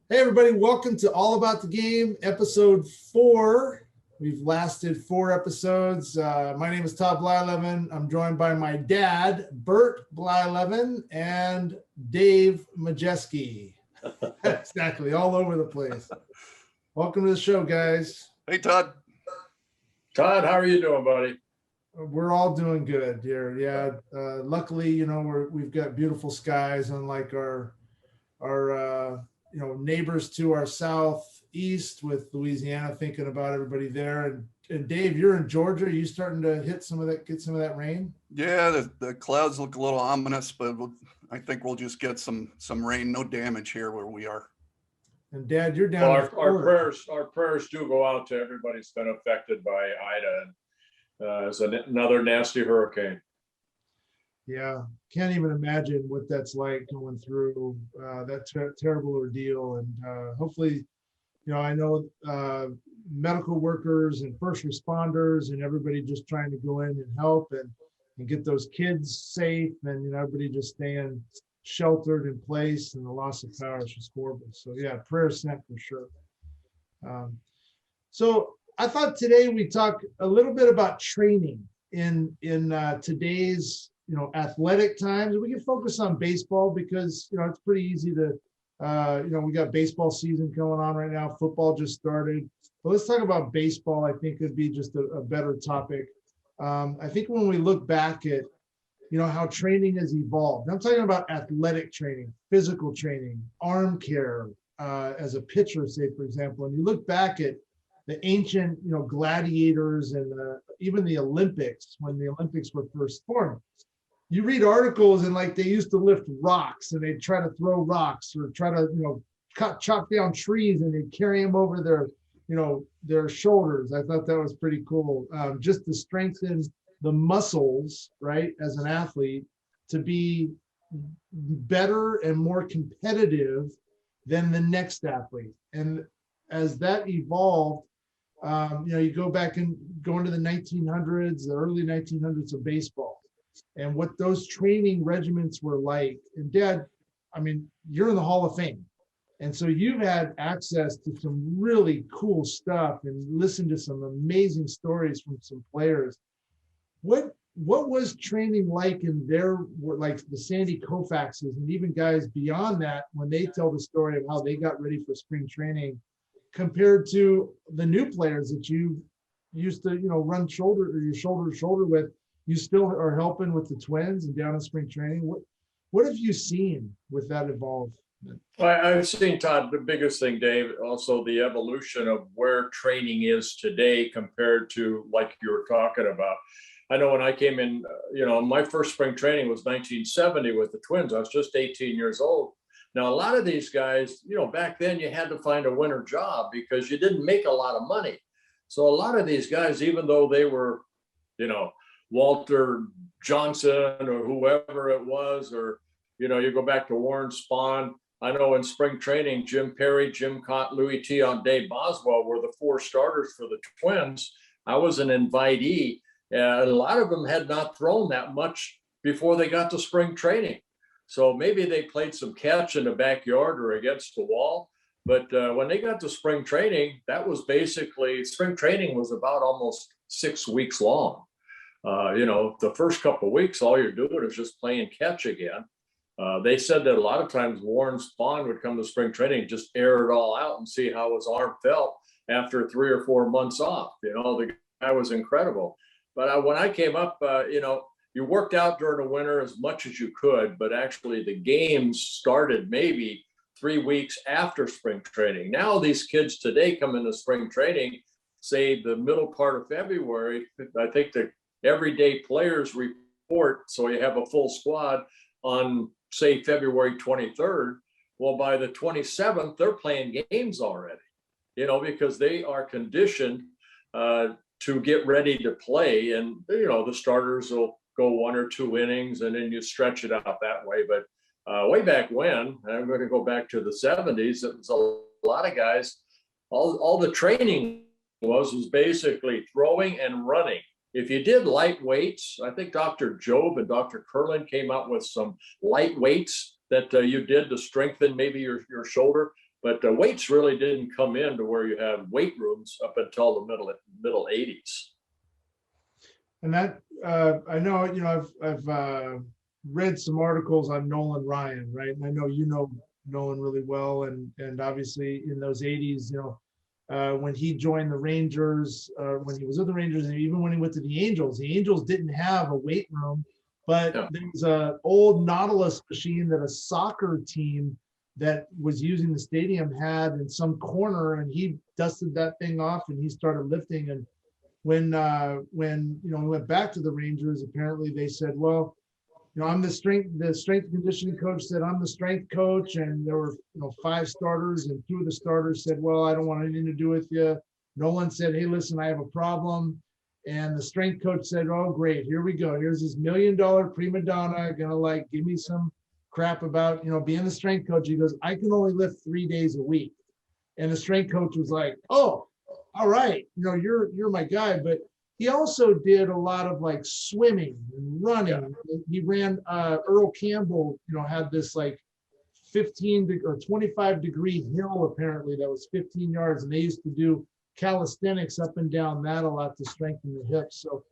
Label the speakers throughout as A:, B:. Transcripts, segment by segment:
A: Hey, everybody, welcome to All About the Game, episode 4. We've lasted 4 episodes. My name is Todd Blyleven. I'm joined by my dad, Bert Blyleven, and Dave Majeski. Exactly, all over the place. Welcome to the show, guys.
B: Hey, Todd.
C: Todd, how are you doing, buddy?
A: We're all doing good here. Yeah, luckily, we've got beautiful skies, unlike our neighbors to our southeast with Louisiana. Thinking about everybody there. And Dave, you're in Georgia. Are you starting to get some of that rain?
B: Yeah, the clouds look a little ominous, but I think we'll just get some rain. No damage here where we are.
A: And Dad, you're down.
C: Well, our prayers do go out to everybody that's been affected by Ida, and it's another nasty hurricane.
A: Yeah, can't even imagine what that's like going through that terrible ordeal. And hopefully, I know medical workers and first responders and everybody just trying to go in and help and get those kids safe, and everybody just staying sheltered in place. And the loss of power is just horrible. So yeah, prayers sent for sure. So I thought today we talk a little bit about training in today's athletic times. We can focus on baseball because it's pretty easy to we got baseball season going on right now. Football just started, but let's talk about baseball. I think it'd be just a better topic. I think when we look back at how training has evolved, I'm talking about athletic training, physical training, arm care as a pitcher, say for example, and you look back at the ancient gladiators and even the Olympics, when the Olympics were first formed. You read articles and like they used to lift rocks and they'd try to throw rocks or try to chop down trees and they'd carry them over their shoulders. I thought that was pretty cool, just to strengthen the muscles, right, as an athlete, to be better and more competitive than the next athlete. And as that evolved, you go back and go into the 1900s, the early 1900s of baseball, and what those training regimens were like. And Dad, I mean, you're in the Hall of Fame. And so you've had access to some really cool stuff and listened to some amazing stories from some players. What was training like in their, like the Sandy Koufaxes and even guys beyond that, when they tell the story of how they got ready for spring training compared to the new players that you used to, run shoulder to shoulder with? You still are helping with the Twins and down in spring training. What have you seen with that evolve?
C: I've seen, Todd, the biggest thing, Dave, also the evolution of where training is today compared to like you were talking about. I know when I came in, my first spring training was 1970 with the Twins. I was just 18 years old. Now, a lot of these guys, back then you had to find a winter job because you didn't make a lot of money. So a lot of these guys, even though they were, Walter Johnson or whoever it was, or, you go back to Warren Spahn. I know in spring training, Jim Perry, Jim Cott, Louis Tion, Dave Boswell were the 4 starters for the Twins. I was an invitee. A lot of them had not thrown that much before they got to spring training. So maybe they played some catch in the backyard or against the wall. But when they got to spring training, that was basically, spring training was about almost 6 weeks long. The first couple of weeks, all you're doing is just playing catch again. They said that a lot of times Warren Spahn would come to spring training and just air it all out and see how his arm felt after 3 or 4 months off. The guy was incredible. But when I came up, you worked out during the winter as much as you could, but actually the games started maybe 3 weeks after spring training. Now these kids today come into spring training, say the middle part of February. I think the everyday players report, so you have a full squad on, say, February 23rd. Well, by the 27th, they're playing games already, because they are conditioned to get ready to play. And, the starters will go 1 or 2 innings and then you stretch it out that way. But way back when, I'm going to go back to the 70s, it was a lot of guys, all the training was basically throwing and running. If you did light weights, I think Dr. Jobe and Dr. Curlin came out with some light weights that you did to strengthen maybe your shoulder. But the weights really didn't come in to where you have weight rooms up until the middle 80s.
A: And that I know, I've read some articles on Nolan Ryan, right? And I know you know Nolan really well, and obviously in those 80s, when he joined the Rangers, when he was with the Rangers, and even when he went to the Angels didn't have a weight room, but
C: Yeah.
A: there was an old Nautilus machine that a soccer team that was using the stadium had in some corner, and he dusted that thing off and he started lifting. And when we went back to the Rangers, apparently they said, well, I'm the strength and conditioning coach said I'm the strength coach, and there were 5 starters, and 2 of the starters said, well, I don't want anything to do with you. Nolan said, hey, listen, I have a problem. And the strength coach said, oh, great, here we go. Here's this $1 million prima donna gonna give me some crap about being the strength coach. He goes, I can only lift 3 days a week. And the strength coach was like, oh, all right, you're my guy. But he also did a lot of swimming and running. Yeah. He ran Earl Campbell, had this 15 or 25 degree hill apparently that was 15 yards, and they used to do calisthenics up and down that a lot to strengthen the hips. So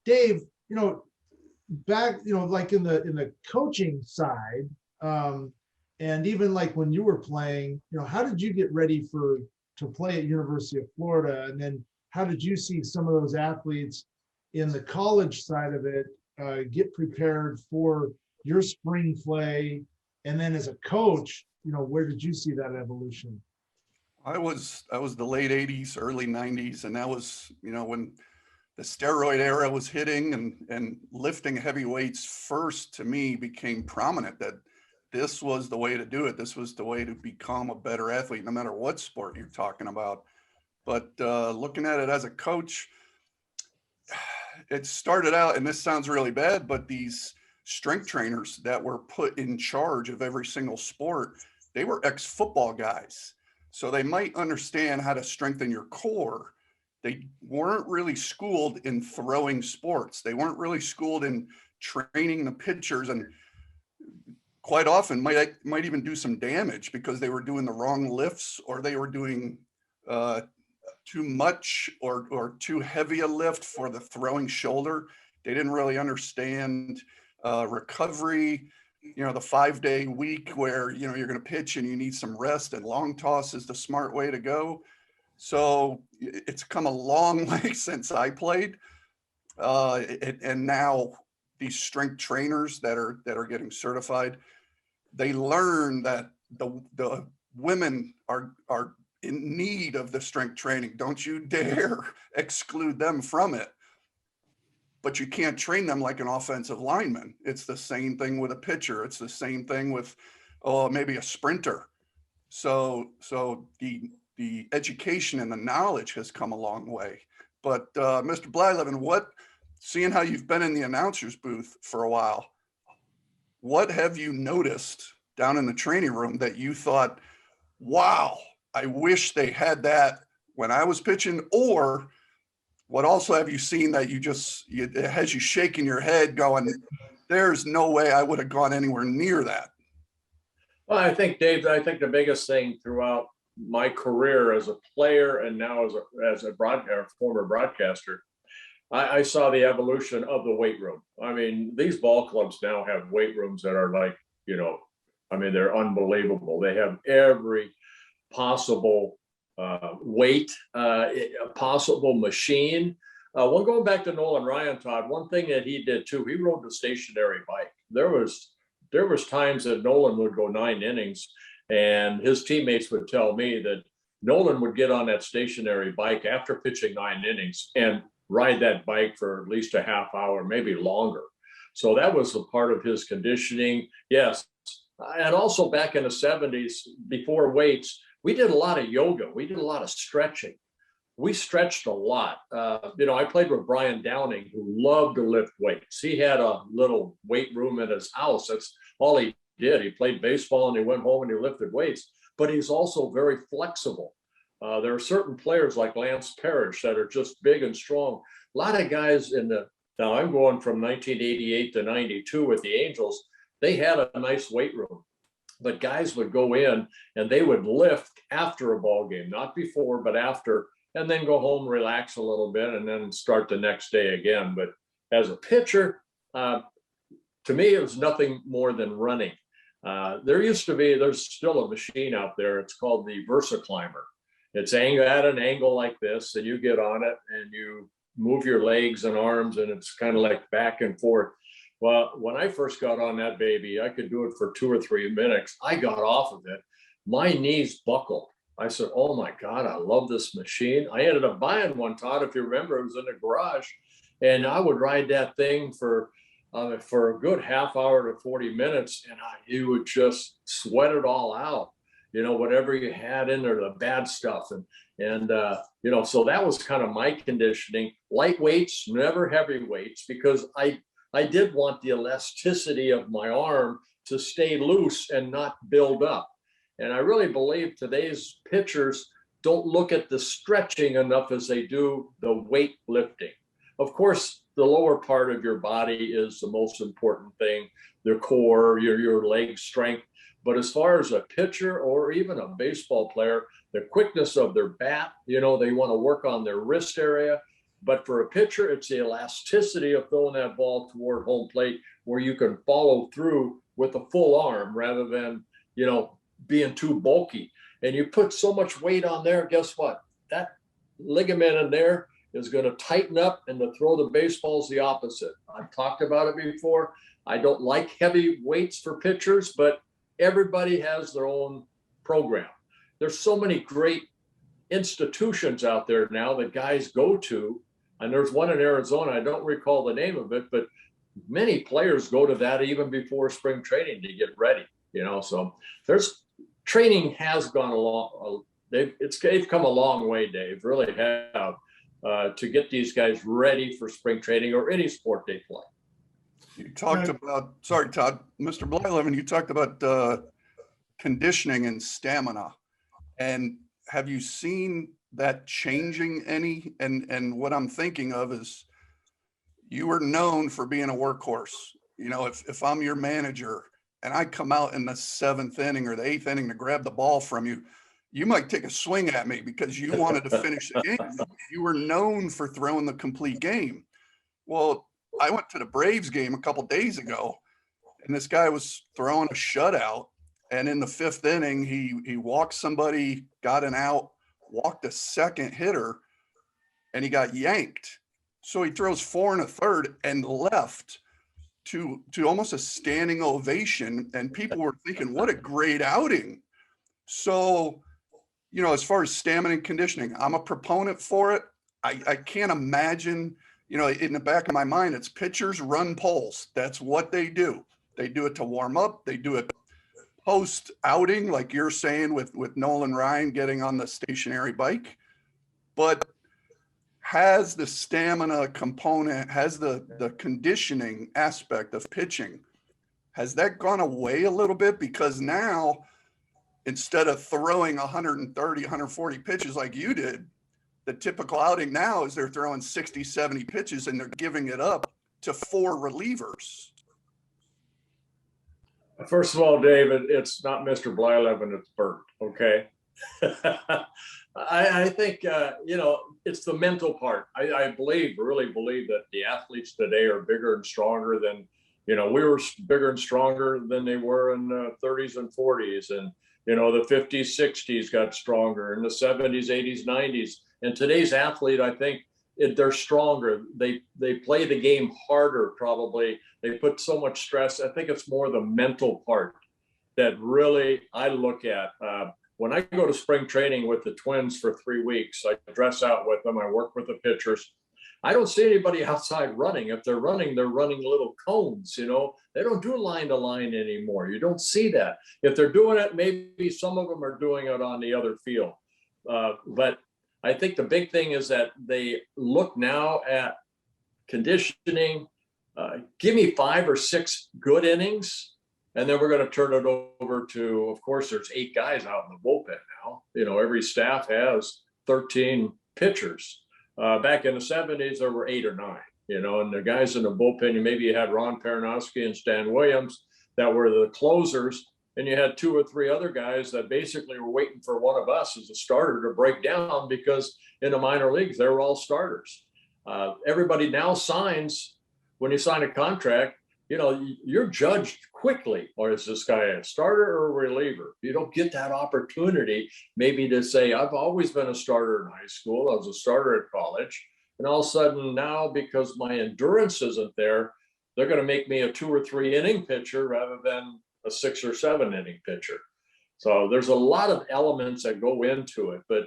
A: Dave, back, in the coaching side, and even when you were playing, how did you get ready to play at University of Florida? And then how did you see some of those athletes in the college side of it get prepared for your spring play? And then as a coach, where did you see that evolution?
B: I was the late 80s, early 90s, and that was, when the steroid era was hitting, and lifting heavy weights first to me became prominent, that this was the way to do it. This was the way to become a better athlete, no matter what sport you're talking about. But looking at it as a coach, it started out, and this sounds really bad, but these strength trainers that were put in charge of every single sport, they were ex-football guys. So they might understand how to strengthen your core. They weren't really schooled in throwing sports. They weren't really schooled in training the pitchers, and quite often might even do some damage because they were doing the wrong lifts, or they were doing too much or too heavy a lift for the throwing shoulder. They didn't really understand recovery, the 5-day week where, you're going to pitch and you need some rest, and long toss is the smart way to go. So it's come a long way since I played. And now these strength trainers that are getting certified, they learn that the women are in need of the strength training. Don't you dare exclude them from it. But you can't train them like an offensive lineman. It's the same thing with a pitcher. It's the same thing with, maybe a sprinter. So the education and the knowledge has come a long way. But Mr. Blyleven, seeing how you've been in the announcer's booth for a while, what have you noticed down in the training room that you thought, wow, I wish they had that when I was pitching? Or what also have you seen that it has you shaking your head going, there's no way I would have gone anywhere near that?
C: Well, I think, Dave, the biggest thing throughout my career as a player and now as a former broadcaster, I saw the evolution of the weight room. I mean, these ball clubs now have weight rooms that are they're unbelievable. They have every possible weight, possible machine. Going back to Nolan Ryan, Todd, one thing that he did too, he rode the stationary bike. There was times that Nolan would go 9 innings, and his teammates would tell me that Nolan would get on that stationary bike after pitching 9 innings and ride that bike for at least a half hour, maybe longer. So that was a part of his conditioning. Yes. And also back in the 70s, before weights, we did a lot of yoga. We did a lot of stretching. We stretched a lot. I played with Brian Downing, who loved to lift weights. He had a little weight room in his house. That's all he did. He played baseball and he went home and he lifted weights, but he's also very flexible. There are certain players like Lance Parrish that are just big and strong. A lot of guys now I'm going from 1988 to 92 with the Angels. They had a nice weight room. but guys would go in and they would lift after a ball game, not before, but after, and then go home, relax a little bit, and then start the next day again. But as a pitcher, to me, it was nothing more than running. There's still a machine out there. It's called the VersaClimber. It's at an angle like this, and you get on it and you move your legs and arms, and it's kind of like back and forth. Well, when I first got on that baby, I could do it for 2 or 3 minutes. I got off of it. My knees buckled. I said, oh my God, I love this machine. I ended up buying one, Todd, if you remember, it was in the garage. And I would ride that thing for a good half hour to 40 minutes, and you would just sweat it all out, whatever you had in there, the bad stuff. And so that was kind of my conditioning. Light weights, never heavy weights, because I did want the elasticity of my arm to stay loose and not build up. And I really believe today's pitchers don't look at the stretching enough as they do the weight lifting. Of course, the lower part of your body is the most important thing, the core, your leg strength. But as far as a pitcher or even a baseball player, the quickness of their bat, they want to work on their wrist area. But for a pitcher, it's the elasticity of throwing that ball toward home plate where you can follow through with a full arm rather than, being too bulky. And you put so much weight on there, guess what? That ligament in there is going to tighten up, and to throw the baseball's the opposite. I've talked about it before. I don't like heavy weights for pitchers, but everybody has their own program. There's so many great institutions out there now that guys go to, and there's one in Arizona, I don't recall the name of it, but many players go to that even before spring training to get ready, so training has gone along. They've come a long way, Dave, really have, to get these guys ready for spring training or any sport they play.
B: You talked about, sorry, Todd, Mr. Blyleven, you talked about conditioning and stamina. And have you seen that changing any? And what I'm thinking of is you were known for being a workhorse. If I'm your manager and I come out in the 7th inning or the 8th inning to grab the ball from you, you might take a swing at me because you wanted to finish the game. You were known for throwing the complete game. Well, I went to the Braves game a couple days ago, and this guy was throwing a shutout. And in the 5th inning, he walked somebody, got an out, walked a second hitter, and he got yanked. So he throws 4 1/3 and left to almost a standing ovation. And people were thinking, what a great outing. So, as far as stamina and conditioning, I'm a proponent for it. I can't imagine, in the back of my mind, it's pitchers run poles. That's what they do. They do it to warm up. They do it post outing, like you're saying with Nolan Ryan getting on the stationary bike. But has the stamina component, has the conditioning aspect of pitching, has that gone away a little bit? Because now, instead of throwing 130, 140 pitches like you did, the typical outing now is they're throwing 60, 70 pitches and they're giving it up to 4 relievers.
C: First of all, David, it's not Mr. Blyleven, it's Bert, okay? I think, it's the mental part. I really believe that the athletes today are bigger and stronger than, we were bigger and stronger than they were in the 30s and 40s. And, the 50s, 60s got stronger, in the 70s, 80s, 90s. And today's athlete, I think they're stronger. They play the game harder, probably. They put so much stress. I think it's more the mental part that really I look at. When I go to spring training with the Twins for 3 weeks, I dress out with them. I work with the pitchers. I don't see anybody outside running. If they're running little cones, They don't do line to line anymore. You don't see that. If they're doing it, maybe some of them are doing it on the other field. But I think the big thing is that they look now at conditioning. Give me 5 or 6 good innings, and then we're going to turn it over to, of course, there's 8 guys out in the bullpen now. Every staff has 13 pitchers. Back in the 70s, there were 8 or 9, and the guys in the bullpen, maybe you had Ron Peranowski and Stan Williams that were the closers, and you had 2 or 3 other guys that basically were waiting for one of us as a starter to break down, because in the minor leagues, they were all starters. Everybody now signs, when you sign a contract, you're judged quickly. Or is this guy a starter or a reliever? You don't get that opportunity maybe to say, I've always been a starter in high school. I was a starter at college. And all of a sudden now, because my endurance isn't there, they're going to make me a 2 or 3 inning pitcher rather than a 6 or 7 inning pitcher. So there's a lot of elements that go into it. But,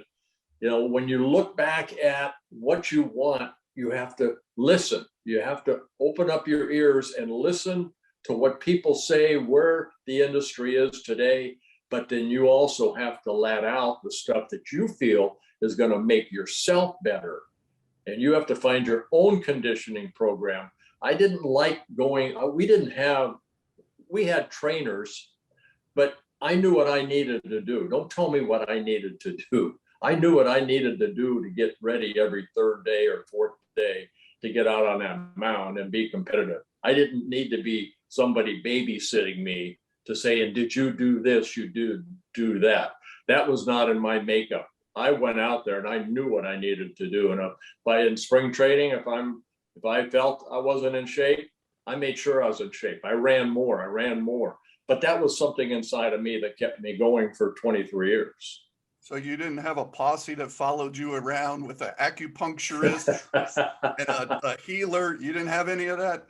C: when you look back at what you want, you have to listen. You have to open up your ears and listen to what people say, where the industry is today. But then you also have to let out the stuff that you feel is going to make yourself better. And you have to find your own conditioning program. I didn't like going, we had trainers, but I knew what I needed to do. Don't tell me what I needed to do. I knew what I needed to do to get ready every 3rd day or 4th day to get out on that mound and be competitive. I didn't need to be somebody babysitting me to say, and did you do this? You do that. That was not in my makeup. I went out there and I knew what I needed to do. And in spring training, if I felt I wasn't in shape, I made sure I was in shape. I ran more. But that was something inside of me that kept me going for 23 years.
B: So you didn't have a posse that followed you around with an acupuncturist and a healer? You didn't have any of that?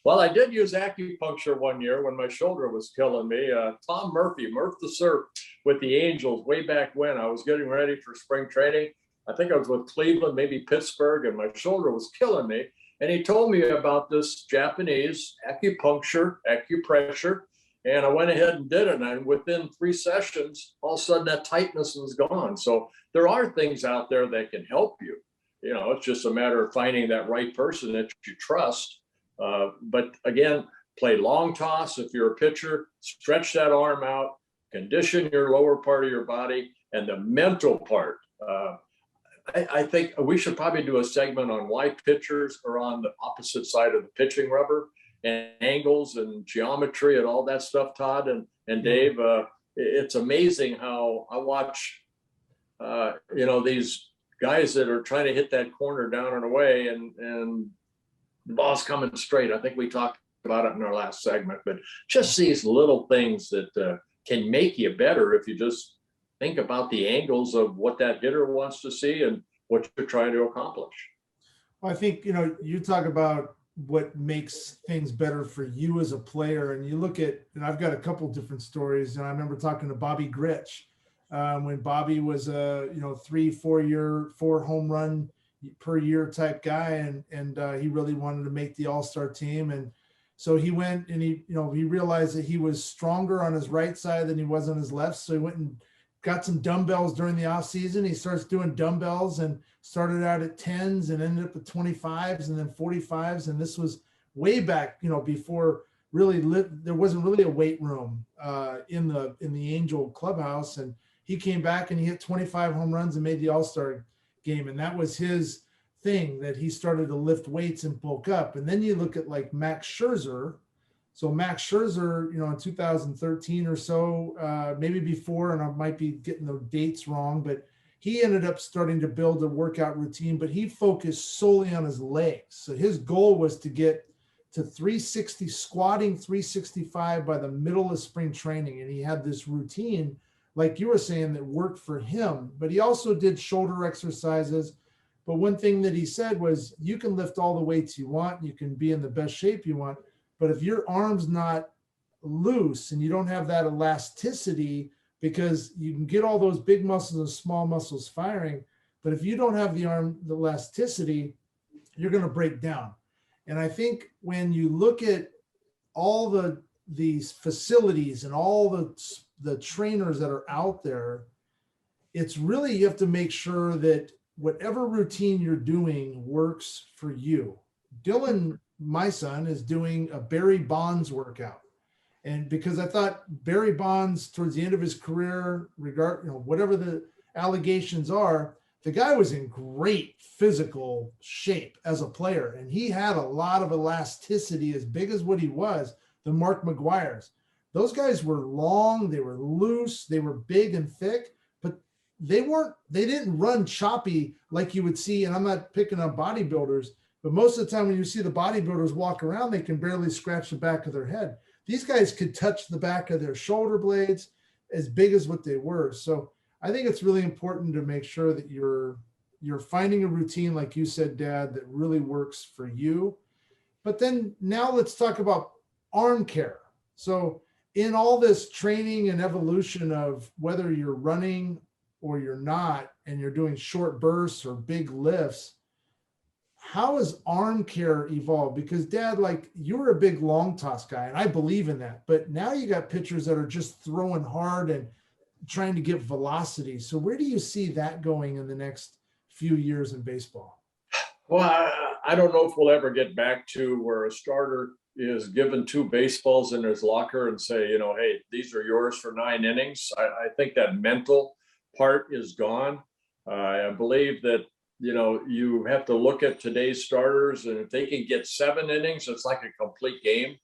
C: Well, I did use acupuncture one year when my shoulder was killing me. Tom Murphy, Murph the Surf with the Angels way back when. I was getting ready for spring training. I think I was with Cleveland, maybe Pittsburgh, and my shoulder was killing me. And he told me about this Japanese acupressure. And I went ahead and did it. And within 3 sessions, all of a sudden that tightness was gone. So there are things out there that can help you. It's just a matter of finding that right person that you trust. But again, play long toss if you're a pitcher, stretch that arm out, condition your lower part of your body, and the mental part. I think we should probably do a segment on why pitchers are on the opposite side of the pitching rubber, and angles and geometry and all that stuff, Todd and Dave. It's amazing how I watch, these guys that are trying to hit that corner down and away, and the ball's coming straight. I think we talked about it in our last segment, but just these little things that can make you better if you just think about the angles of what that hitter wants to see and what you're trying to accomplish.
A: Well, I think, you talk about what makes things better for you as a player. And you look at, and I've got a couple different stories. And I remember talking to Bobby Grich when Bobby was a 4 home run per year type guy, and he really wanted to make the all-star team. And so he went and he realized that he was stronger on his right side than he was on his left. So he went and got some dumbbells during the off season. He starts doing dumbbells and started out at 10s and ended up with 25s and then 45s. And this was way back, before really there wasn't really a weight room in the Angel clubhouse. And he came back and he hit 25 home runs and made the all-star game. And that was his thing, that he started to lift weights and bulk up. And then you look at like Max Scherzer. So Max Scherzer, in 2013 or so, maybe before, and I might be getting the dates wrong, but he ended up starting to build a workout routine, but he focused solely on his legs. So his goal was to get to 360, squatting 365 by the middle of spring training. And he had this routine, like you were saying, that worked for him, but he also did shoulder exercises. But one thing that he said was, you can lift all the weights you want, you can be in the best shape you want, but if your arm's not loose and you don't have that elasticity, because you can get all those big muscles and small muscles firing, but if you don't have the elasticity, you're going to break down. And I think when you look at all these facilities and all the trainers that are out there, it's really, you have to make sure that whatever routine you're doing works for you. Dylan, my son, is doing a Barry Bonds workout. And because I thought Barry Bonds, towards the end of his career, whatever the allegations are, the guy was in great physical shape as a player. And he had a lot of elasticity, as big as what he was, the Mark McGuire's. those guys were long, they were loose, they were big and thick, but they didn't run choppy like you would see. And I'm not picking on bodybuilders, but most of the time when you see the bodybuilders walk around, they can barely scratch the back of their head. These guys could touch the back of their shoulder blades, as big as what they were. So I think it's really important to make sure that you're finding a routine, like you said, Dad, that really works for you. But then now let's talk about arm care. So in all this training and evolution of whether you're running or you're not, and you're doing short bursts or big lifts, how has arm care evolved? Because Dad, like, you were a big long toss guy, and I believe in that, but now you got pitchers that are just throwing hard and trying to get velocity. So where do you see that going in the next few years in baseball?
C: Well, I don't know if we'll ever get back to where a starter is given 2 baseballs in his locker and say, hey, these are yours for 9 innings. I think that mental part is gone. I believe that, you have to look at today's starters, and if they can get 7 innings, it's like a complete game.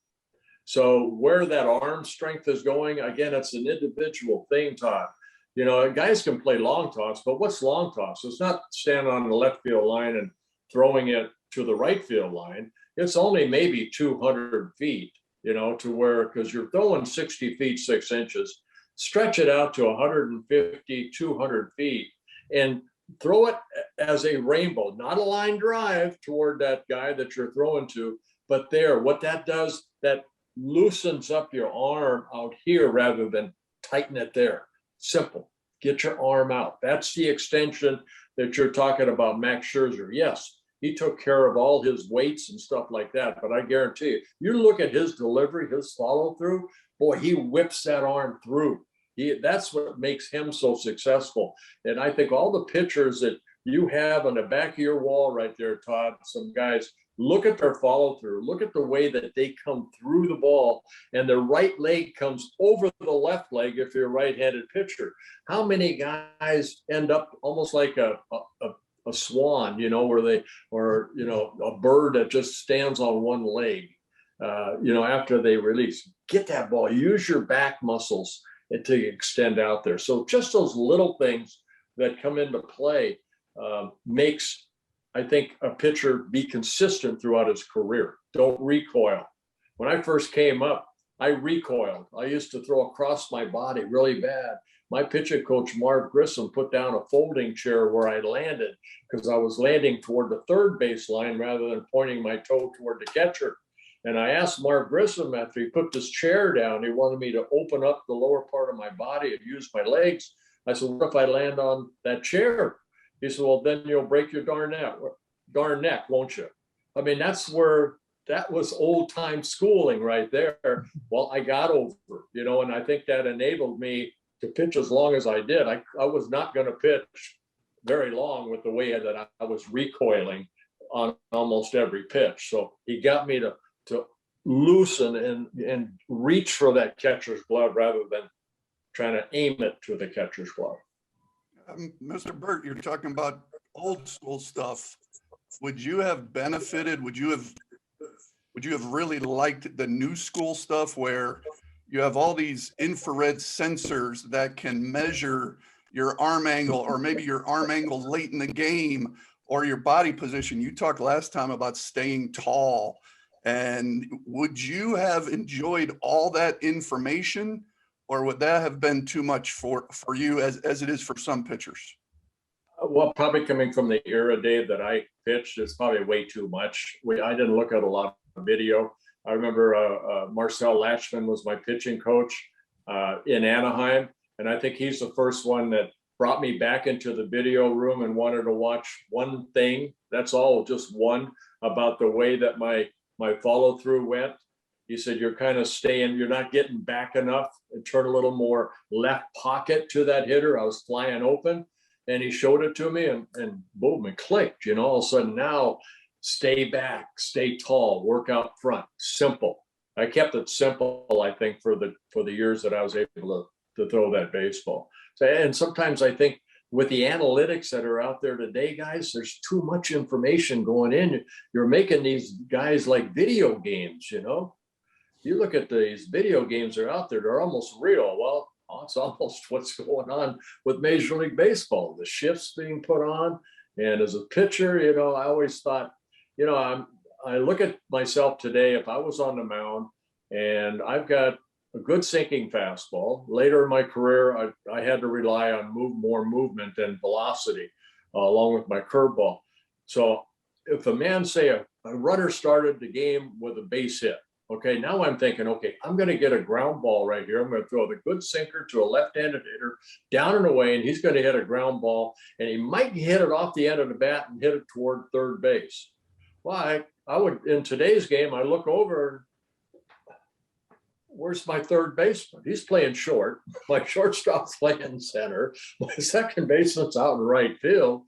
C: So where that arm strength is going, again, it's an individual thing, Todd. Guys can play long toss, but what's long toss? It's not standing on the left field line and throwing it to the right field line. It's only maybe 200 feet, to where, because you're throwing 60 feet, 6 inches, stretch it out to 150, 200 feet, and throw it as a rainbow, not a line drive toward that guy that you're throwing to, but there, what that does, that loosens up your arm out here rather than tighten it there. Simple. Get your arm out. That's the extension that you're talking about, Max Scherzer. Yes, he took care of all his weights and stuff like that, but I guarantee you look at his delivery, his follow through, boy, he whips that arm through. That's what makes him so successful. And I think all the pitchers that you have on the back of your wall right there, Todd, some guys, look at their follow through, look at the way that they come through the ball, and their right leg comes over the left leg if you're a right-handed pitcher. How many guys end up almost like a swan, or a bird that just stands on one leg, after they release? Get that ball, use your back muscles to extend out there. So just those little things that come into play makes, I think, a pitcher be consistent throughout his career. Don't recoil. When I first came up, I recoiled. I used to throw across my body really bad. My pitching coach, Marv Grissom, put down a folding chair where I landed because I was landing toward the third baseline rather than pointing my toe toward the catcher. And I asked Marv Grissom after he put this chair down, he wanted me to open up the lower part of my body and use my legs. I said, what if I land on that chair? He said, well, then you'll break your darn neck, won't you? I mean, that was old time schooling right there. Well, I got over, and I think that enabled me to pitch as long as I did. I was not going to pitch very long with the way that I was recoiling on almost every pitch. So he got me to loosen and reach for that catcher's glove rather than trying to aim it to the catcher's glove.
B: Mr. Bert, you're talking about old school stuff. Would you have benefited? Would you have really liked the new school stuff where you have all these infrared sensors that can measure your arm angle, or maybe your arm angle late in the game, or your body position? You talked last time about staying tall. And would you have enjoyed all that information, or would that have been too much for you as it is for some pitchers?
C: Well, probably coming from the era, Dave, that I pitched, it's probably way too much. I didn't look at a lot of video. I remember Marcel Latchman was my pitching coach in Anaheim. And I think he's the first one that brought me back into the video room and wanted to watch one thing. That's all, just one, about the way that my follow through went. He said, you're kind of staying, you're not getting back enough, and turn a little more left pocket to that hitter. I was flying open, and he showed it to me, and boom, it clicked. All of a sudden now, stay back, stay tall, work out front, simple. I kept it simple, I think, for the years that I was able to throw that baseball. So, and sometimes I think with the analytics that are out there today, guys, there's too much information going in. You're making these guys like video games, you look at these video games that are out there, they're almost real. Well, it's almost what's going on with Major League Baseball, the shifts being put on. And as a pitcher, I always thought, I look at myself today, if I was on the mound and I've got a good sinking fastball, later in my career, I had to rely on more movement and velocity along with my curveball. So if a man, say a runner started the game with a base hit, okay, now I'm thinking, okay, I'm going to get a ground ball right here. I'm going to throw the good sinker to a left-handed hitter down and away, and he's going to hit a ground ball, and he might hit it off the end of the bat and hit it toward third base. Well, I would, in today's game, I look over, where's my third baseman? He's playing short. My shortstop's playing center. My second baseman's out in right field.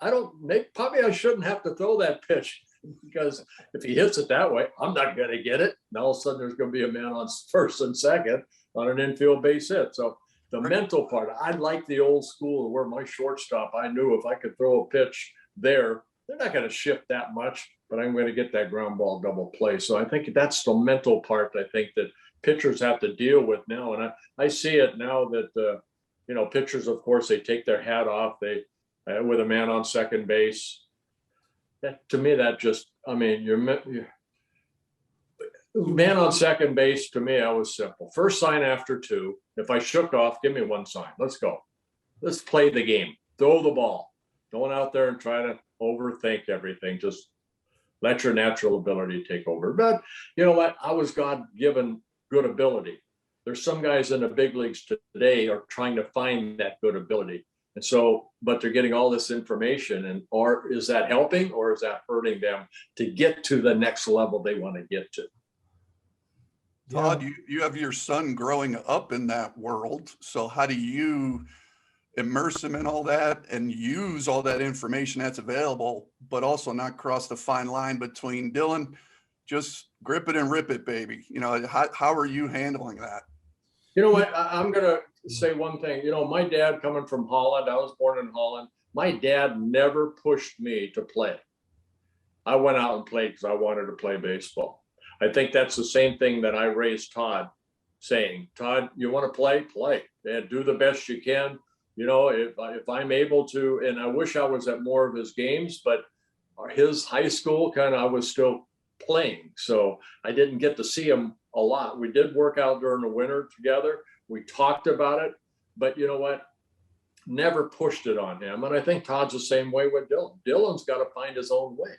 C: Probably I shouldn't have to throw that pitch, because if he hits it that way, I'm not going to get it. And all of a sudden there's going to be a man on first and second on an infield base hit. So the mental part, I like the old school where my shortstop, I knew if I could throw a pitch there, they're not going to shift that much, but I'm going to get that ground ball double play. So I think that's the mental part I think that pitchers have to deal with now. And I see it now that, pitchers, of course, they take their hat off. They with a man on second base. To me, that just, your man on second base, to me, that was simple. First sign after two. If I shook off, give me one sign. Let's go. Let's play the game. Throw the ball. Don't out there and try to overthink everything. Just let your natural ability take over. But you know what? I was God-given good ability. There's some guys in the big leagues today are trying to find that good ability. And so, but they're getting all this information, or is that helping or is that hurting them to get to the next level they want to get to?
B: Todd, you have your son growing up in that world. So how do you immerse him in all that and use all that information that's available, but also not cross the fine line between, Dylan, just grip it and rip it, baby? How are you handling that?
C: You know what? I'm going to say one thing. My dad, coming from Holland, I was born in Holland. My dad never pushed me to play. I went out and played because I wanted to play baseball. I think that's the same thing that I raised Todd, saying, Todd, you want to play? Play. And do the best you can. If I'm able to, and I wish I was at more of his games, but his high school I was still playing. So I didn't get to see him a lot. We did work out during the winter together. We talked about it, but you know what? Never pushed it on him. And I think Todd's the same way with Dylan. Dylan's got to find his own way.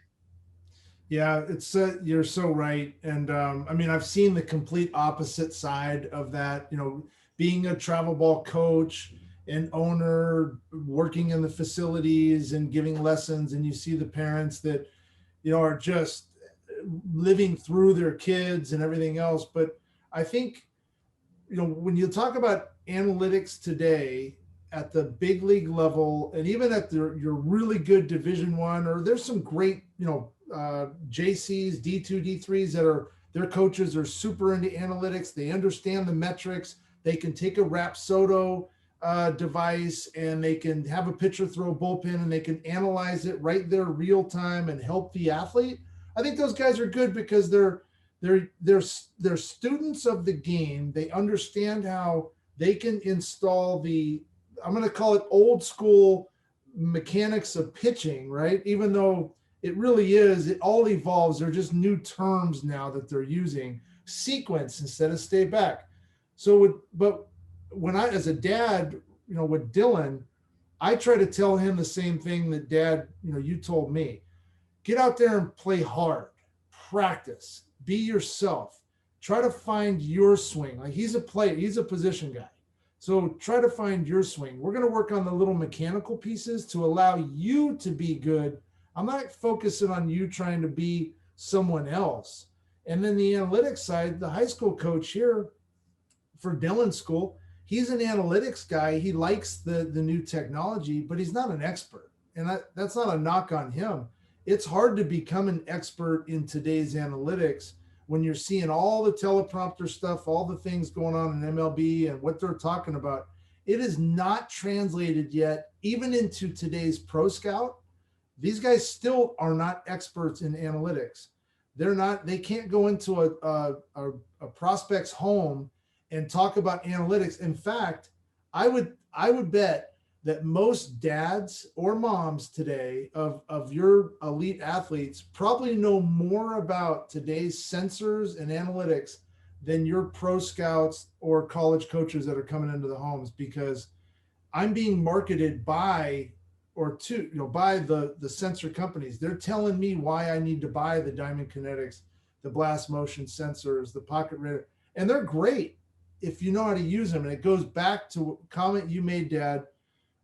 A: Yeah, it's you're so right. And I've seen the complete opposite side of that, being a travel ball coach and owner, working in the facilities and giving lessons. And you see the parents that, are just living through their kids and everything else. But I think, when you talk about analytics today at the big league level, and even at your really good Division I, or there's some great, JCs, D2, D3s that their coaches are super into analytics. They understand the metrics. They can take a Rapsodo device and they can have a pitcher throw a bullpen and they can analyze it right there real time and help the athlete. I think those guys are good because they're students of the game. They understand how they can install I'm going to call it old school mechanics of pitching, right? Even though it really is, it all evolves. They're just new terms now that they're using. Sequence instead of stay back. But when I, as a dad, with Dylan, I try to tell him the same thing that Dad, you told me. Get out there and play hard, practice, be yourself, try to find your swing. Like, he's a player, he's a position guy. So try to find your swing. We're going to work on the little mechanical pieces to allow you to be good. I'm not focusing on you trying to be someone else. And then the analytics side, the high school coach here for Dylan's school, he's an analytics guy. He likes the new technology, but he's not an expert. And that's not a knock on him. It's hard to become an expert in today's analytics when you're seeing all the teleprompter stuff, all the things going on in MLB and what they're talking about. It is not translated yet, even into today's Pro Scout. These guys still are not experts in analytics. they can't go into a prospect's home and talk about analytics. In fact, I would bet that most dads or moms today of your elite athletes probably know more about today's sensors and analytics than your pro scouts or college coaches that are coming into the homes, because I'm being marketed by by the sensor companies. They're telling me why I need to buy the Diamond Kinetics, the Blast Motion sensors, the Pocket Radar, and they're great if you know how to use them. And it goes back to a comment you made, Dad,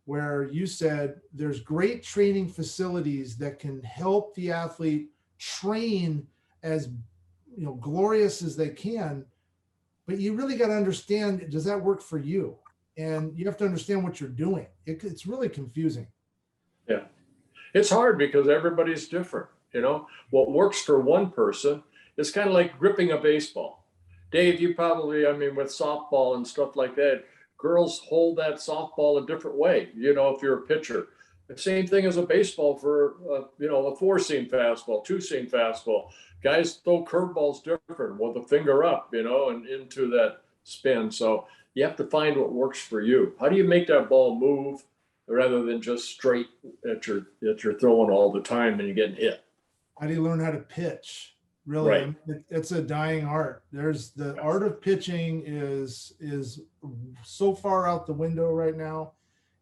A: where you said there's great training facilities that can help the athlete train as glorious as they can, but you really got to understand, does that work for you? And you have to understand what you're doing. It's really confusing.
C: Yeah, it's hard because everybody's different. What works for one person is kind of like gripping a baseball. Dave, you probably, with softball and stuff like that, girls hold that softball a different way, if you're a pitcher. The same thing as a baseball for, a four-seam fastball, two-seam fastball. Guys throw curveballs different with the finger up, and into that spin. So you have to find what works for you. How do you make that ball move rather than just straight that you're throwing all the time and you're getting hit?
A: How do you learn how to pitch? Really,
C: right.
A: It's a dying art. There's the art of pitching is so far out the window right now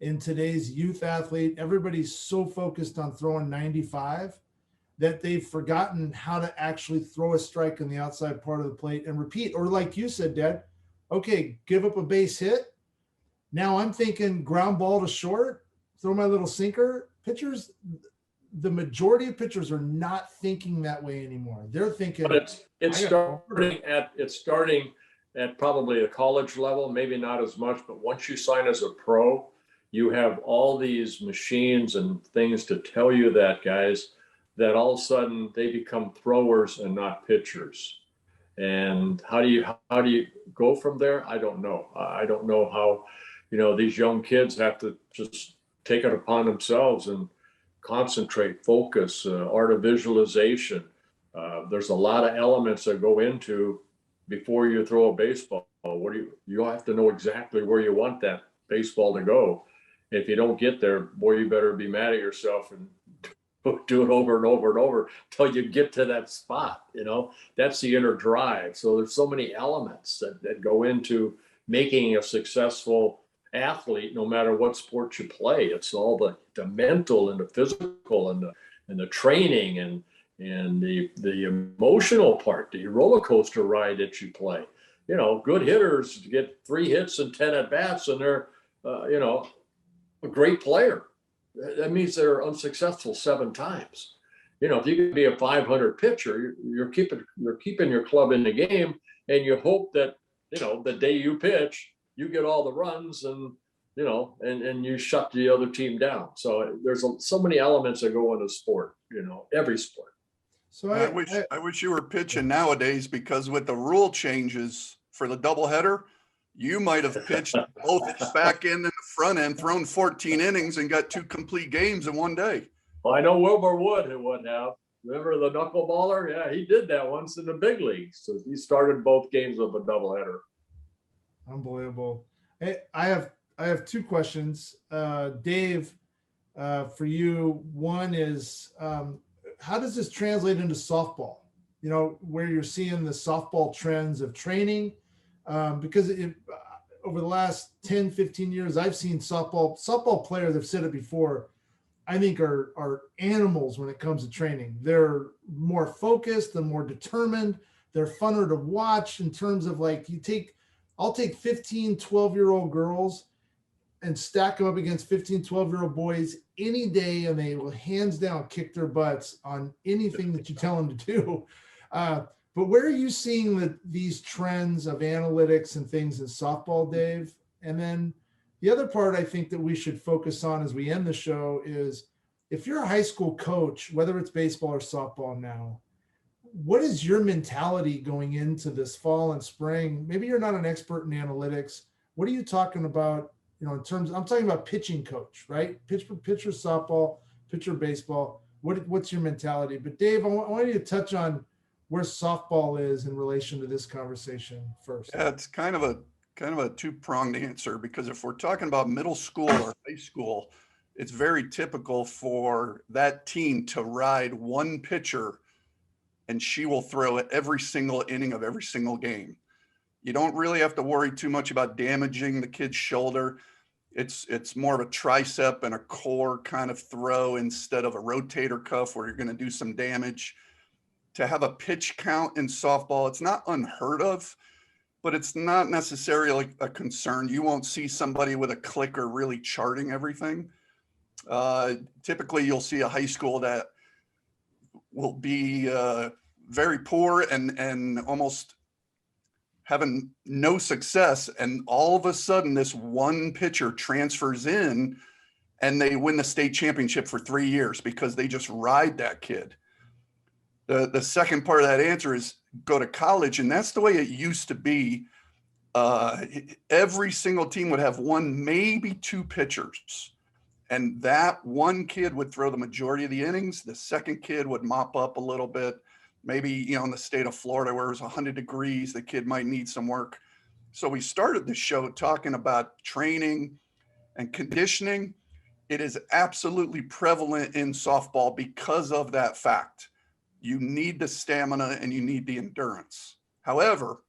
A: in today's youth athlete. Everybody's so focused on throwing 95 that they've forgotten how to actually throw a strike on the outside part of the plate and repeat. Or like you said, Dad, okay, give up a base hit. Now I'm thinking ground ball to short, throw my little sinker. Pitchers, the majority of pitchers are not thinking that way anymore. They're thinking,
C: but it's starting at probably a college level, maybe not as much, but once you sign as a pro, you have all these machines and things to tell you that, guys, that all of a sudden they become throwers and not pitchers. And how do you go from there? I don't know. I don't know how, these young kids have to just take it upon themselves and concentrate, focus, art of visualization. There's a lot of elements that go into before you throw a baseball. You have to know exactly where you want that baseball to go. If you don't get there, boy, you better be mad at yourself and do it over and over and over till you get to that spot. That's the inner drive. So there's so many elements that go into making a successful athlete, no matter what sport you play. It's all the mental and the physical and the training and the emotional part, the roller coaster ride that you play. Good hitters get 3 hits and 10 at bats, and they're a great player. That means they're unsuccessful 7 times. If you can be a 500 pitcher, you're keeping your club in the game, and you hope that the day you pitch, you get all the runs and you shut the other team down. So there's so many elements that go into sport, every sport.
A: So
B: I wish you were pitching nowadays, because with the rule changes for the doubleheader, you might have pitched both back end and the front end, thrown 14 innings and got 2 complete games in one day.
C: Well, I know Wilbur Wood who would have. Remember the knuckleballer? Yeah, he did that once in the big leagues. So he started both games of a doubleheader.
A: Unbelievable. Hey, I have 2 questions, Dave, for you. One is, how does this translate into softball? Where you're seeing the softball trends of training, because over the last 10, 15 years, I've seen softball players. I've said it before, I think are animals when it comes to training. They're more focused, they're more determined, they're funner to watch in terms of I'll take 15, 12-year-old girls and stack them up against 15, 12-year-old boys any day, and they will hands down kick their butts on anything that you tell them to do. But where are you seeing these trends of analytics and things in softball, Dave? And then the other part I think that we should focus on as we end the show is, if you're a high school coach, whether it's baseball or softball now, what is your mentality going into this fall and spring? Maybe you're not an expert in analytics. What are you talking about, in terms, I'm talking about pitching coach, right? Pitcher softball, pitcher baseball. What's your mentality? But Dave, I want you to touch on where softball is in relation to this conversation first.
B: Yeah, it's kind of a two-pronged answer, because if we're talking about middle school or high school, it's very typical for that team to ride one pitcher and she will throw it every single inning of every single game. You don't really have to worry too much about damaging the kid's shoulder. It's more of a tricep and a core kind of throw instead of a rotator cuff where you're going to do some damage. To have a pitch count in softball, it's not unheard of, but it's not necessarily a concern. You won't see somebody with a clicker really charting everything. Typically, you'll see a high school that will be very poor and almost having no success. And all of a sudden, this one pitcher transfers in and they win the state championship for 3 years because they just ride that kid. The second part of that answer is go to college. And that's the way it used to be. Every single team would have one, maybe two pitchers. And that one kid would throw the majority of the innings. The second kid would mop up a little bit. Maybe, in the state of Florida where it was 100 degrees, the kid might need some work. So we started the show talking about training and conditioning. It is absolutely prevalent in softball because of that fact. You need the stamina and you need the endurance. However,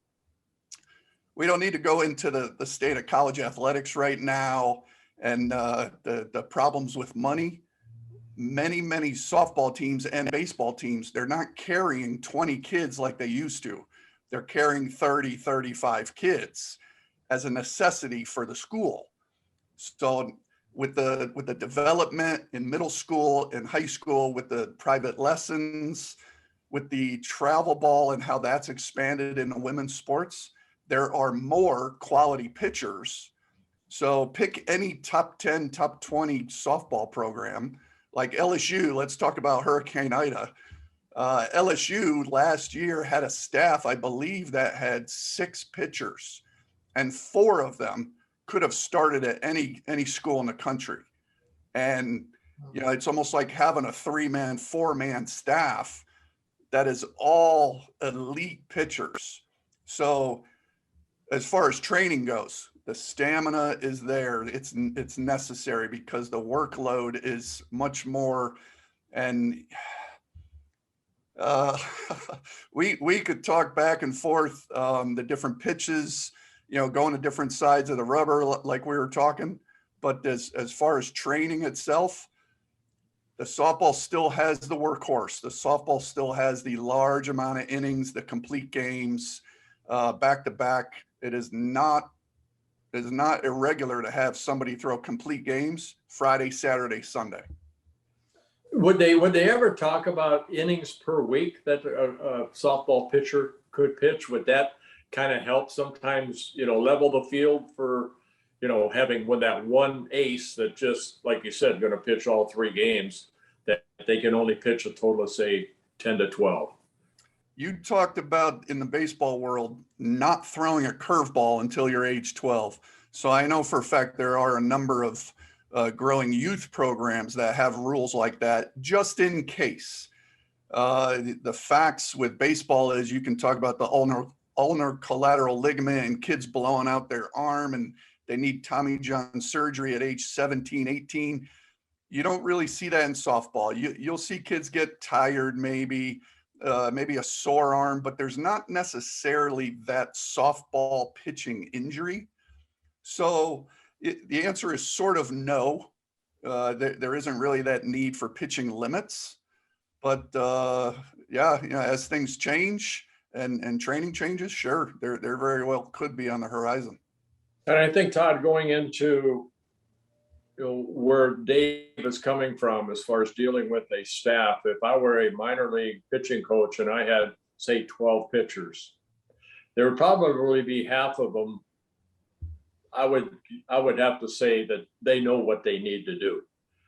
B: we don't need to go into the state of college athletics right now and the problems with money. Many softball teams and baseball teams, they're not carrying 20 kids like they used to. They're carrying 30, 35 kids as a necessity for the school. So with the development in middle school and high school, with the private lessons, with the travel ball and how that's expanded into women's sports, there are more quality pitchers. So pick any top 10, top 20 softball program. Like LSU, let's talk about Hurricane Ida. LSU last year had a staff, I believe, that had 6 pitchers, and 4 of them could have started at any school in the country. And, it's almost like having a 3-man, 4-man staff that is all elite pitchers. So as far as training goes, the stamina is there. It's necessary because the workload is much more. And we could talk back and forth the different pitches, going to different sides of the rubber, like we were talking. But as far as training itself, the softball still has the workhorse. The softball still has the large amount of innings, the complete games, back to back. It is not irregular to have somebody throw complete games Friday, Saturday, Sunday.
C: Would they ever talk about innings per week that a softball pitcher could pitch? Would that kind of help sometimes, level the field for, having with that one ace that just, like you said, going to pitch all 3 games, that they can only pitch a total of, say, 10 to 12?
B: You talked about in the baseball world not throwing a curveball until you're age 12. So I know for a fact there are a number of growing youth programs that have rules like that, just in case. The facts with baseball is you can talk about the ulnar collateral ligament and kids blowing out their arm and they need Tommy John surgery at age 17, 18. You don't really see that in softball. You'll see kids get tired, maybe a sore arm, but there's not necessarily that softball pitching injury. So the answer is sort of no. There isn't really that need for pitching limits. But as things change and training changes, sure, there very well could be on the horizon.
C: And I think, Todd, going into where Dave is coming from as far as dealing with a staff, if I were a minor league pitching coach and I had, say, 12 pitchers, there would probably be half of them. I would have to say that they know what they need to do.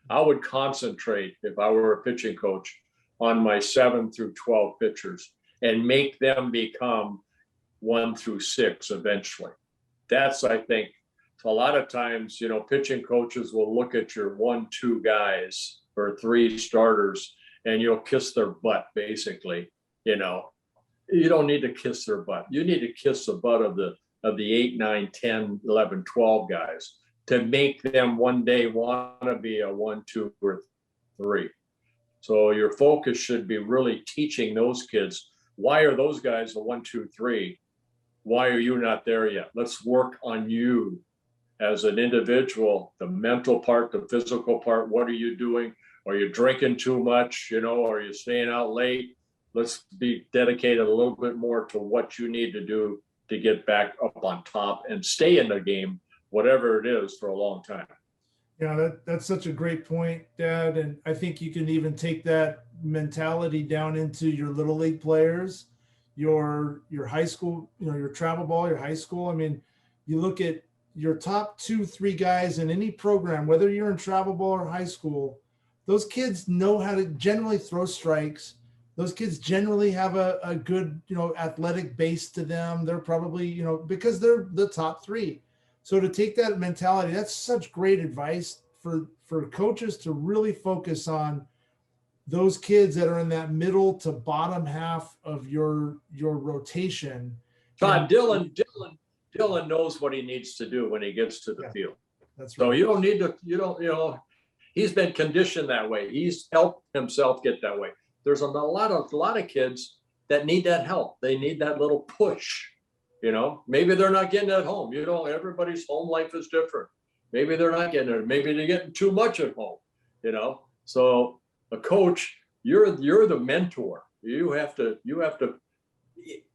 C: I would concentrate, if I were a pitching coach, on my 7 through 12 pitchers and make them become 1 through 6 eventually. That's, I think, a lot of times, pitching coaches will look at your 1, 2 guys or 3 starters and you'll kiss their butt, basically, you don't need to kiss their butt. You need to kiss the butt of the 8, 9, 10, 11, 12 guys to make them one day want to be a 1, 2, or 3. So your focus should be really teaching those kids, why are those guys a 1, 2, 3? Why are you not there yet? Let's work on you as an individual, the mental part, the physical part. What are you doing? Are you drinking too much? You know, are you staying out late? Let's be dedicated a little bit more to what you need to do to get back up on top and stay in the game, whatever it is, for a long time.
A: Yeah, that's such a great point, Dad. And I think you can even take that mentality down into your little league players, your high school, you know, your travel ball, your high school. I mean, you look at your top 2, 3 guys in any program, whether you're in travel ball or high school, those kids know how to generally throw strikes. Those kids generally have a good, you know, athletic base to them. They're probably, you know, because they're the top 3. So to take that mentality, that's such great advice for coaches to really focus on those kids that are in that middle to bottom half of your rotation.
C: Todd, Dylan knows what he needs to do when he gets to the field.
A: That's right.
C: So you don't need to, you know, he's been conditioned that way. He's helped himself get that way. There's a lot of kids that need that help. They need that little push. You know, maybe they're not getting it at home. You know, everybody's home life is different. Maybe they're not getting it. Maybe they're getting too much at home. You know, so a coach, you're the mentor. You have to.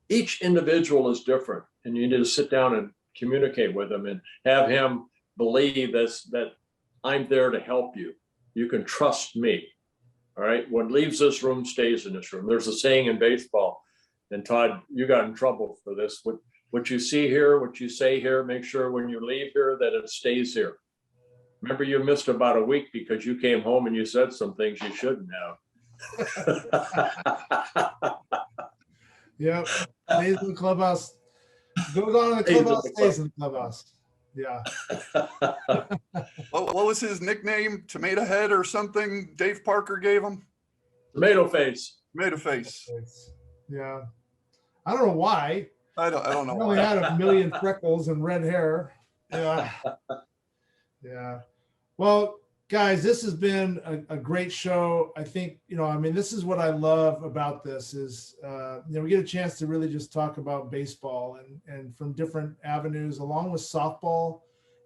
C: Each individual is different, and you need to sit down and communicate with him and have him believe that I'm there to help you. You can trust me. All right. What leaves this room stays in this room. There's a saying in baseball, and Todd, you got in trouble for this. What you see here, what you say here, make sure when you leave here that it stays here. Remember, you missed about a week because you came home and you said some things you shouldn't have.
A: Yep. Stays in the clubhouse. Goes on in the clubhouse, stays in the clubhouse. Yeah.
B: What was his nickname? Tomato Head or something Dave Parker gave him?
C: Tomato Face.
B: Tomato Face.
A: Yeah. I don't know why.
B: I don't know.
A: He only had a million freckles and red hair. Yeah. Yeah. Well, guys, this has been a great show. I think, you know, I mean, this is what I love about this is, you know, we get a chance to really just talk about baseball and from different avenues along with softball.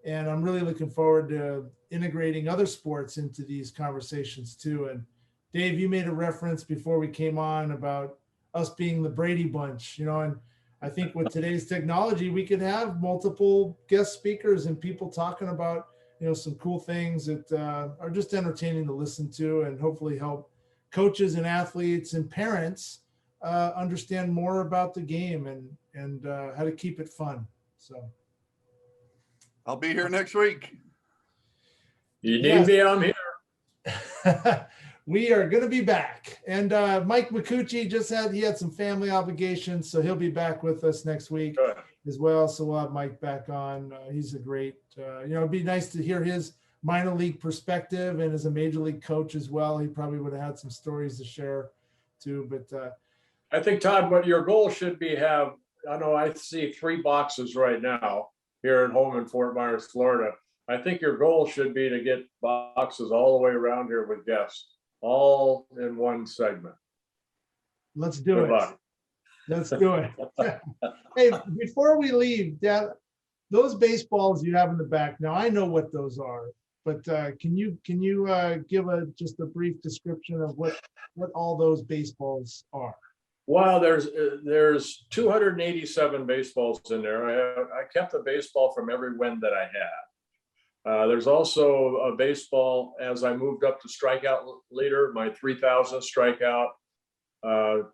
A: And I'm really looking forward to integrating other sports into these conversations too. And Dave, you made a reference before we came on about us being the Brady Bunch, you know, and I think with today's technology, we could have multiple guest speakers and people talking about, you know, some cool things that are just entertaining to listen to and hopefully help coaches and athletes and parents understand more about the game and how to keep it fun. So
B: I'll be here next week.
C: You need me, I'm here.
A: We are going to be back. And Mike Micucci he had some family obligations, so he'll be back with us next week as well. So we'll have Mike back on. He's a great, you know, it'd be nice to hear his minor league perspective and as a major league coach as well. He probably would have had some stories to share too. But
C: I think, Todd, what your goal should be I know I see 3 boxes right now here at home in Fort Myers, Florida. I think your goal should be to get boxes all the way around here with guests, all in one segment.
A: Let's do it. Let's do it. Hey, before we leave, Dad, those baseballs you have in the back, now I know what those are, but can you give just a brief description of what all those baseballs are?
C: Wow, there's 287 baseballs in there. I kept a baseball from every win that I had. There's also a baseball as I moved up to strikeout leader, my 3,000th strikeout.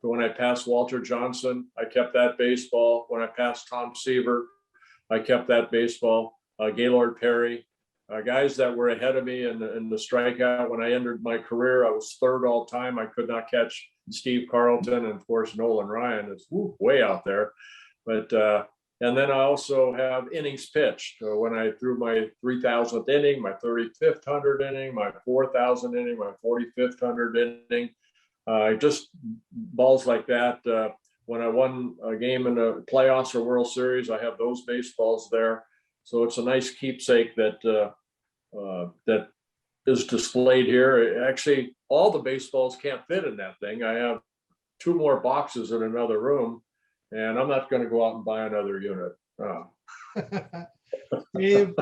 C: When I passed Walter Johnson, I kept that baseball. When I passed Tom Seaver, I kept that baseball. Gaylord Perry, guys that were ahead of me in the strikeout. When I entered my career, I was 3rd all time. I could not catch Steve Carlton, and of course Nolan Ryan is way out there. But and then I also have innings pitched. When I threw my 3,000th inning, my 35th 100 inning, my 4,000 inning, my 45th 100 inning, just balls like that. when I won a game in the playoffs or World Series, I have those baseballs there. So it's a nice keepsake that that is displayed here. Actually, all the baseballs can't fit in that thing. I have 2 more boxes in another room, and I'm not going to go out and buy another unit.
A: Dave,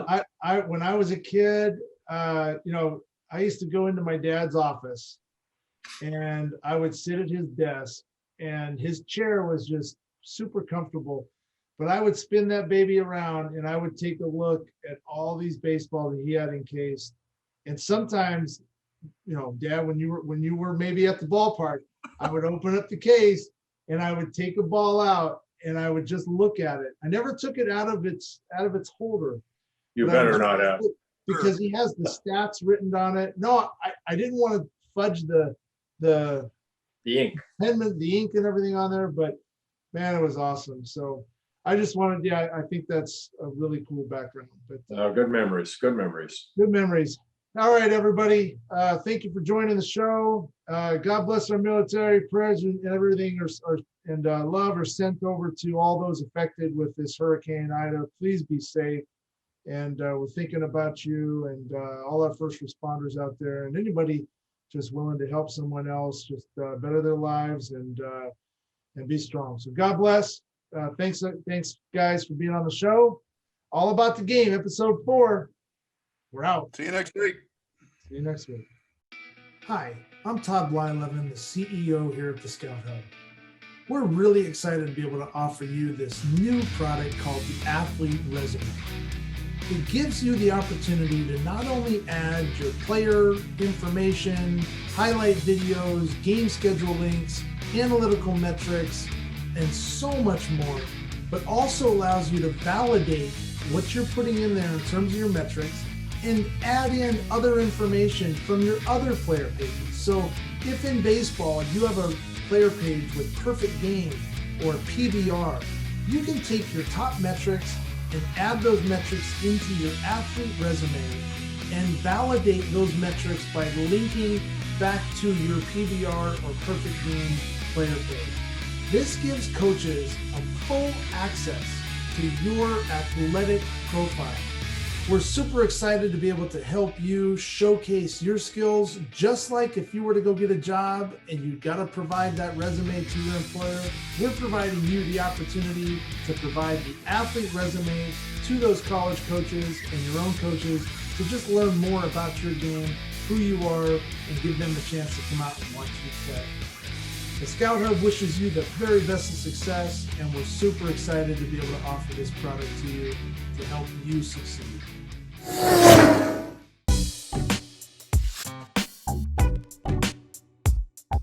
A: when I was a kid, you know, I used to go into my dad's office and I would sit at his desk, and his chair was just super comfortable. But I would spin that baby around and I would take a look at all these baseballs that he had encased. And sometimes, you know, Dad, when you were maybe at the ballpark, I would open up the case and I would take a ball out and I would just look at it. I never took it out of its holder.
C: You better not have.
A: Because he has the stats written on it. No, I didn't want to fudge the
C: ink,
A: the ink and everything on there, but man, it was awesome. So I just wanted, yeah, I think that's a really cool background. But
C: good memories. Good memories.
A: All right, everybody. Thank you for joining the show. God bless our military. Prayers and everything and love are sent over to all those affected with this Hurricane Ida. Please be safe. And we're thinking about you and all our first responders out there, and anybody just willing to help someone else just better their lives and be strong. So God bless. Thanks guys for being on the show. All About the Game, episode 4. We're out.
B: See you next week.
A: See you next week. Hi, I'm Todd Blyleven, the CEO here at the Scout Hub. We're really excited to be able to offer you this new product called the Athlete Resume. It gives you the opportunity to not only add your player information, highlight videos, game schedule links, analytical metrics, and so much more, but also allows you to validate what you're putting in there in terms of your metrics and add in other information from your other player pages. So if in baseball you have a player page with perfect game or PBR, you can take your top metrics and add those metrics into your athlete resume and validate those metrics by linking back to your PBR or perfect game player page. This gives coaches a full access to your athletic profile. We're super excited to be able to help you showcase your skills, just like if you were to go get a job and you've got to provide that resume to your employer. We're providing you the opportunity to provide the athlete resumes to those college coaches and your own coaches to just learn more about your game, who you are, and give them the chance to come out and watch you play. The Scout Hub wishes you the very best of success, and we're super excited to be able to offer this product to you to help you succeed.